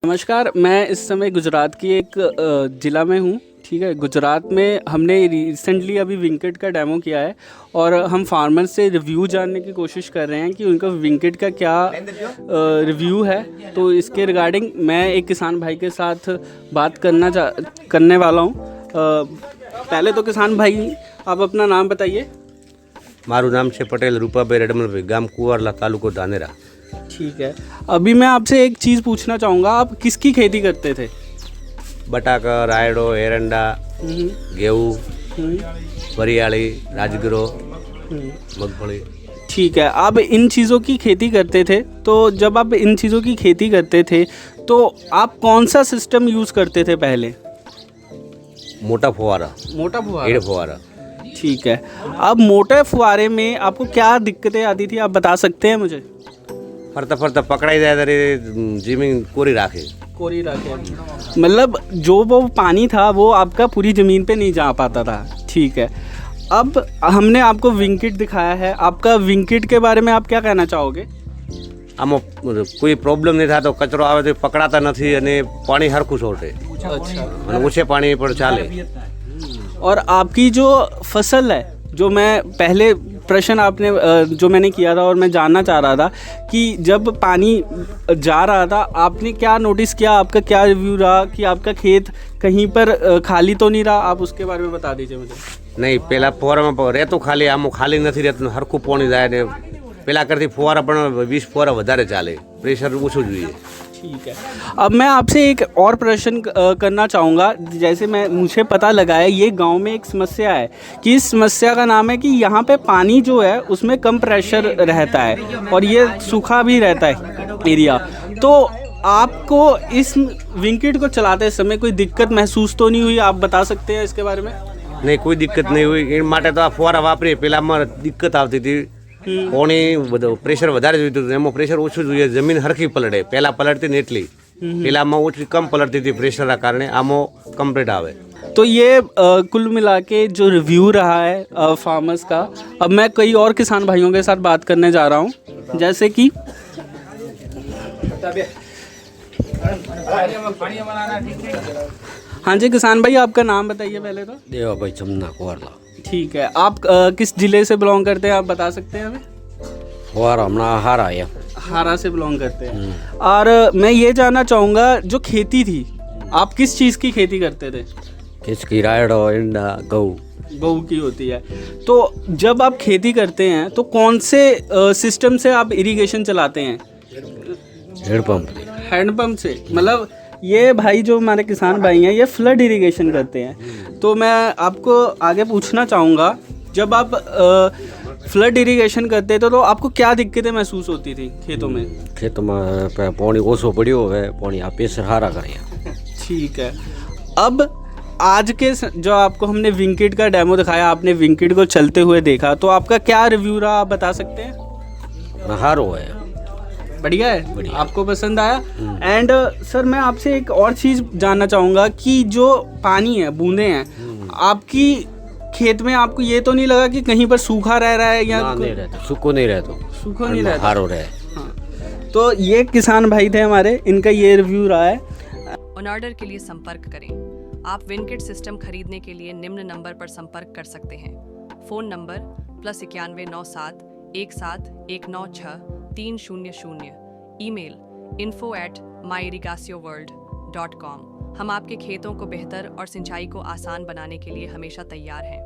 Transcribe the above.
नमस्कार, मैं इस समय गुजरात की एक ज़िला में हूँ। ठीक है, गुजरात में हमने रिसेंटली अभी विंकेट का डेमो किया है और हम फार्मर्स से रिव्यू जानने की कोशिश कर रहे हैं कि उनका विंकेट का क्या रिव्यू है। तो इसके रिगार्डिंग मैं एक किसान भाई के साथ बात करने वाला हूँ। पहले तो किसान भाई, आप अपना नाम बताइए। मारू नाम से पटेल रूपाभाई रडमलभाई, गाम कुंवरला, तालुको धानेरा। ठीक है, अभी मैं आपसे एक चीज़ पूछना चाहूँगा, आप किसकी खेती करते थे? बटाका, रायडो, एरंडा, गेहूँ, वरियाली, राजगिरो, मगफली। ठीक है, आप इन चीज़ों की खेती करते थे, तो जब आप इन चीज़ों की खेती करते थे तो आप कौन सा सिस्टम यूज़ करते थे पहले? मोटा फुवारा, मोटा फुहारा। एड़ फुवारा। ठीक है, अब मोटे फुहारे में आपको क्या दिक्कतें आती थी, आप बता सकते हैं मुझे? फरता फरता पकड़ाई जाए तरी जमीन कोरी राखे। कोरी रखे, मतलब जो वो पानी था वो आपका पूरी ज़मीन पे नहीं जा पाता था। ठीक है, अब हमने आपको विंकेट दिखाया है, आपका विंकेट के बारे में आप क्या कहना चाहोगे? आम कोई प्रॉब्लम नहीं था, तो कचरो आवे तो पकड़ाता नहीं अने पानी हरखું છોટે। अच्छा, ऊँचे पानी पर चाले। और आपकी जो फसल है, जो मैं पहले प्रश्न आपने जो मैंने किया था और मैं जानना चाह रहा था कि जब पानी जा रहा था आपने क्या नोटिस किया, आपका क्या रिव्यू रहा कि आपका खेत कहीं पर खाली तो नहीं रहा? आप उसके बारे में बता दीजिए मुझे। नहीं, पेला फुवारामां રહેતું खाली, આમ खाली નથી રહેતું, હરખું પાણી જાય ને પેલા કરતી ફુવારા પણ 20 ફુવારા વધારે ચાલે, પ્રેશર ઓછું જોઈએ। ठीक है, अब मैं आपसे एक और प्रश्न करना चाहूँगा। जैसे मुझे पता लगा है ये गांव में एक समस्या है कि इस समस्या का नाम है कि यहाँ पे पानी जो है उसमें कम प्रेशर रहता है और ये सूखा भी रहता है एरिया। तो आपको इस विंकेट को चलाते समय कोई दिक्कत महसूस तो नहीं हुई? आप बता सकते हैं इसके बारे में? नहीं, कोई दिक्कत नहीं हुई। इन માટે तो आ फुवारा वापरीએ, પેલામાં दिक्कत આવતી હતી, પાણી પ્રેશર વધારે જોઈતું હતું, એમાં પ્રેશર ઓછું જોઈએ, જમીન હરખી પલળે। પહેલા પલળતી ને એટલી, પેલામાં ઓછી કમ પલળતી હતી પ્રેશરના કારણે, આમાં કમ્પ્લીટ આવે। तो ये कुल मिला के जो रिव्यू रहा है फार्मर्स का। अब मैं कई और किसान भाइयों के साथ बात करने जा रहा हूँ, जैसे कि हाँ जी किसान भाई, आपका नाम बताइए पहले तो। દેવાભાઈ જમના कुंवरला। ठीक है, आप किस ज़िले से बिलोंग करते हैं, आप बता सकते हैं हमें? फुवारा हमारा हारा है। हारा से बिलोंग करते हैं। और मैं ये जानना चाहूँगा, जो खेती थी, आप किस चीज़ की खेती करते थे? खिचकी, रायडो, एंडा, गऊ। गऊ की होती है। तो जब आप खेती करते हैं तो कौन से सिस्टम से आप इरिगेशन चलाते हैं? हेडपम्प। हैंडपम्प से, मतलब ये भाई जो हमारे किसान भाई हैं ये फ्लड इरिगेशन करते हैं। तो मैं आपको आगे पूछना चाहूँगा, जब आप फ्लड इरिगेशन करते थे तो आपको क्या दिक्कतें महसूस होती थी खेतों में? खेतों में पानी ओछो पड़ियो है, पानी आ प्रेशर हारा करे। ठीक है, अब आज के जो आपको हमने विंकेट का डेमो दिखाया, आपने विंकेट को चलते हुए देखा, तो आपका क्या रिव्यू रहा, आप बता सकते हैं? हारो है, बढ़िया है, बढ़िया। आपको पसंद आया? एंड सर मैं आपसे एक और चीज़ जानना चाहूँगा कि जो पानी है, बूंदे हैं, आपकी खेत में आपको ये तो नहीं लगा कि कहीं पर सूखा रह रहा है या नहीं रहता, सूखो नहीं रहता, सूखा नहीं रहता? हारो रहे। हाँ, तो ये किसान भाई थे हमारे, इनका ये रिव्यू रहा है। ऑन ऑर्डर के लिए संपर्क करें। आप विंकेट सिस्टम खरीदने के लिए निम्न नंबर पर संपर्क कर सकते हैं। Phone number +91 97 17 196 300। Email info@myirrigacionworld.com। हम आपके खेतों को बेहतर और सिंचाई को आसान बनाने के लिए हमेशा तैयार हैं।